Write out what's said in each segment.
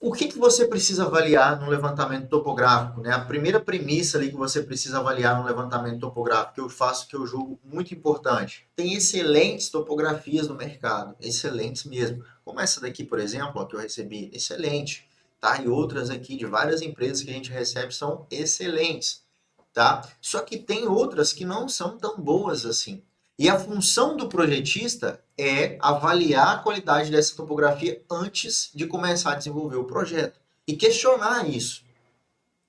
O que você precisa avaliar no levantamento topográfico, né? A primeira premissa ali que você precisa avaliar no levantamento topográfico, que eu faço, que eu julgo muito importante. Tem excelentes topografias no mercado, excelentes mesmo. Como essa daqui, por exemplo, ó, que eu recebi, excelente, tá? E outras aqui de várias empresas que a gente recebe são excelentes, tá? Só que tem outras que não são tão boas assim. E a função do projetista é avaliar a qualidade dessa topografia antes de começar a desenvolver o projeto. E questionar isso.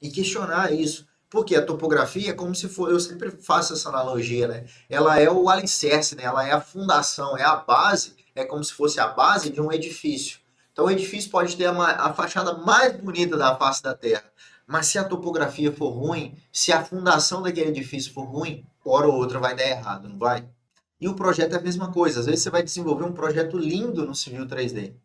E questionar isso. Porque a topografia é como se for, eu sempre faço essa analogia, né? Ela é o alicerce, né? Ela é a fundação, é a base, é como se fosse a base de um edifício. Então o edifício pode ter a fachada mais bonita da face da Terra, mas se a topografia for ruim, se a fundação daquele edifício for ruim, hora ou outra vai dar errado, não vai? E o projeto é a mesma coisa. Às vezes você vai desenvolver um projeto lindo no Civil 3D.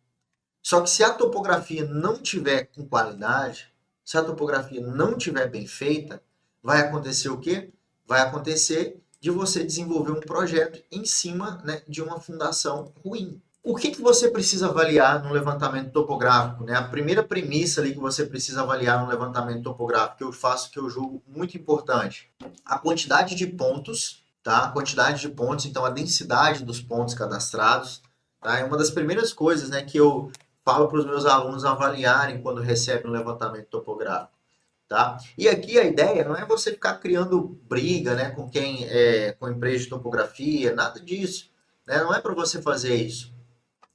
Só que se a topografia não tiver com qualidade, se a topografia não tiver bem feita, vai acontecer o quê? Vai acontecer de você desenvolver um projeto em cima, né, de uma fundação ruim. O que você precisa avaliar no levantamento topográfico, né? A primeira premissa ali que você precisa avaliar no levantamento topográfico, que eu faço, que eu julgo muito importante, a quantidade de pontos, tá? A quantidade de pontos, então a densidade dos pontos cadastrados, tá? É uma das primeiras coisas, né, que eu falo para os meus alunos avaliarem quando recebem um levantamento topográfico, tá? E aqui a ideia não é você ficar criando briga, né, com quem com a empresa de topografia, nada disso, né? Não é para você fazer isso.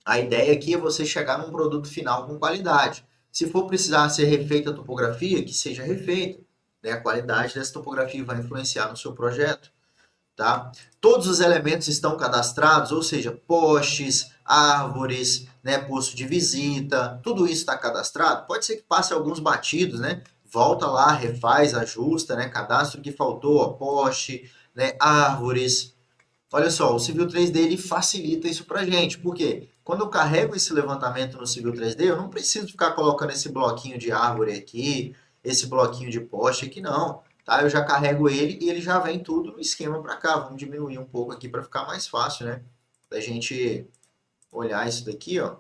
A ideia aqui é você chegar num produto final com qualidade. Se for precisar ser refeita a topografia, que seja refeita, né? A qualidade dessa topografia vai influenciar no seu projeto, tá? Todos os elementos estão cadastrados, ou seja, postes, árvores, né, posto de visita, tudo isso está cadastrado. Pode ser que passe alguns batidos, né? Volta lá, refaz, ajusta, né? Cadastro que faltou, ó, poste, né, árvores. Olha só, o Civil 3D ele facilita isso para gente. Por quê? Quando eu carrego esse levantamento no Civil 3D, eu não preciso ficar colocando esse bloquinho de árvore aqui, esse bloquinho de poste aqui, não. Tá? Eu já carrego ele e ele já vem tudo no esquema para cá. Vamos diminuir um pouco aqui para ficar mais fácil, né? Da gente olhar isso daqui, ó.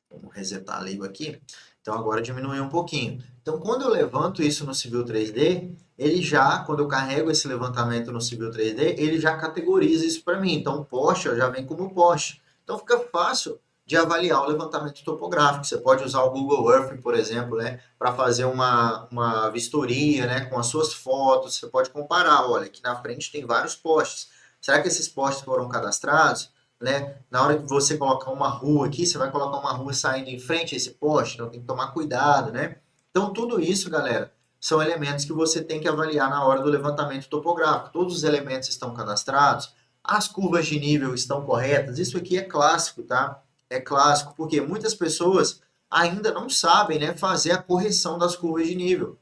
Vamos resetar a label aqui. Então agora diminuiu um pouquinho. Então quando eu levanto isso no Civil 3D, ele já, quando eu carrego esse levantamento no Civil 3D, ele já categoriza isso para mim. Então poste ó, já vem como poste. Então fica fácil de avaliar o levantamento topográfico. Você pode usar o Google Earth, por exemplo, né, para fazer uma vistoria, né, com as suas fotos. Você pode comparar, olha, aqui na frente tem vários postes. Será que esses postes foram cadastrados? Né? Na hora que você colocar uma rua aqui, você vai colocar uma rua saindo em frente a esse poste, então tem que tomar cuidado, né? Então tudo isso, galera, são elementos que você tem que avaliar na hora do levantamento topográfico. Todos os elementos estão cadastrados, as curvas de nível estão corretas. Isso aqui é clássico, tá? É clássico, porque muitas pessoas ainda não sabem, né, fazer a correção das curvas de nível.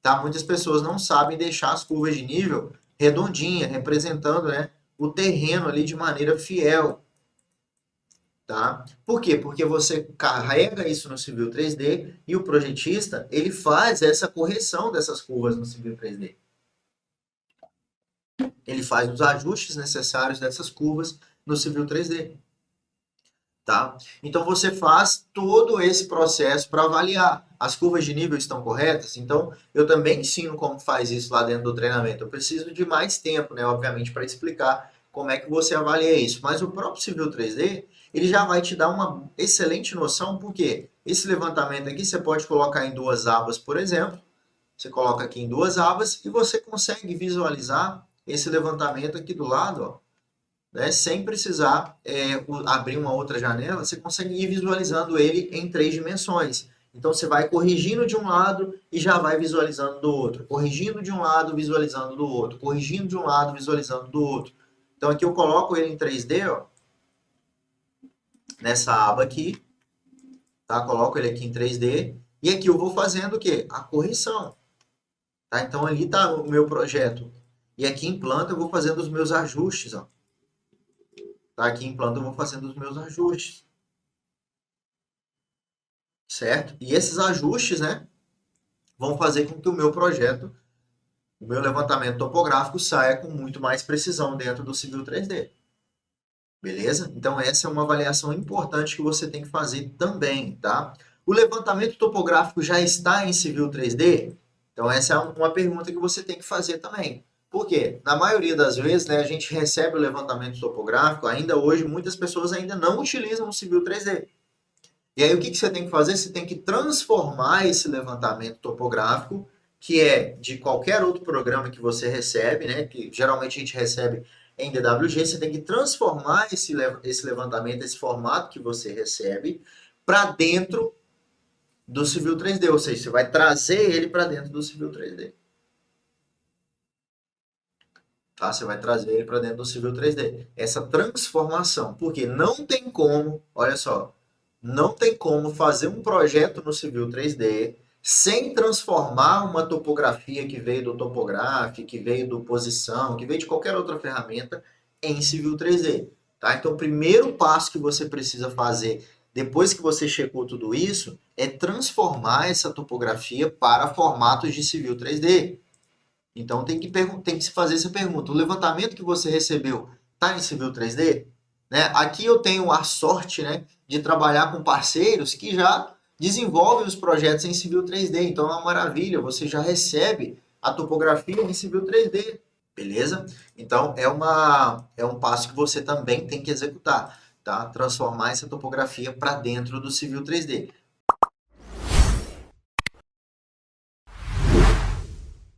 Tá? Muitas pessoas não sabem deixar as curvas de nível redondinha, representando, né, o terreno ali de maneira fiel. Tá? Por quê? Porque você carrega isso no Civil 3D e o projetista ele faz essa correção dessas curvas no Civil 3D. Ele faz os ajustes necessários dessas curvas no Civil 3D. Tá? Então você faz todo esse processo para avaliar. As curvas de nível estão corretas? Então eu também ensino como faz isso lá dentro do treinamento. Eu preciso de mais tempo, né, obviamente, para explicar como é que você avalia isso. Mas o próprio Civil 3D, ele já vai te dar uma excelente noção, porque esse levantamento aqui você pode colocar em duas abas, por exemplo. Você coloca aqui em duas abas e você consegue visualizar esse levantamento aqui do lado, ó, né, sem precisar abrir uma outra janela, você consegue ir visualizando ele em 3 dimensões. Então você vai corrigindo de um lado e já vai visualizando do outro, corrigindo de um lado, visualizando do outro, corrigindo de um lado, visualizando do outro. Então aqui eu coloco ele em 3D, ó, nessa aba aqui, tá? Coloco ele aqui em 3D e aqui eu vou fazendo o quê? A correção. Tá? Então ali está o meu projeto. E aqui em planta eu vou fazendo os meus ajustes, ó. Tá? Aqui em planta eu vou fazendo os meus ajustes. Certo? E esses ajustes, né, vão fazer com que o meu projeto, o meu levantamento topográfico saia com muito mais precisão dentro do Civil 3D. Beleza? Então essa é uma avaliação importante que você tem que fazer também, tá? O levantamento topográfico já está em Civil 3D? Então, essa é uma pergunta que você tem que fazer também. Por quê? Na maioria das vezes, né, a gente recebe o levantamento topográfico, ainda hoje, muitas pessoas ainda não utilizam o Civil 3D. E aí, o que você tem que fazer? Você tem que transformar esse levantamento topográfico, que é de qualquer outro programa que você recebe, né, que geralmente a gente recebe em DWG, você tem que transformar esse levantamento, esse formato que você recebe, para dentro do Civil 3D, ou seja, você vai trazer ele para dentro do Civil 3D. Tá? Você vai trazer ele para dentro do Civil 3D. Essa transformação, porque não tem como, olha só, não tem como fazer um projeto no Civil 3D sem transformar uma topografia que veio do Topograph, que veio do Posição, que veio de qualquer outra ferramenta em Civil 3D. Tá? Então, o primeiro passo que você precisa fazer depois que você checou tudo isso é transformar essa topografia para formatos de Civil 3D. Então tem que se fazer essa pergunta. O levantamento que você recebeu está em Civil 3D? Né? Aqui eu tenho a sorte, né, de trabalhar com parceiros que já desenvolvem os projetos em Civil 3D. Então é uma maravilha, você já recebe a topografia em Civil 3D. Beleza? Então é um passo que você também tem que executar, tá? Transformar essa topografia para dentro do Civil 3D.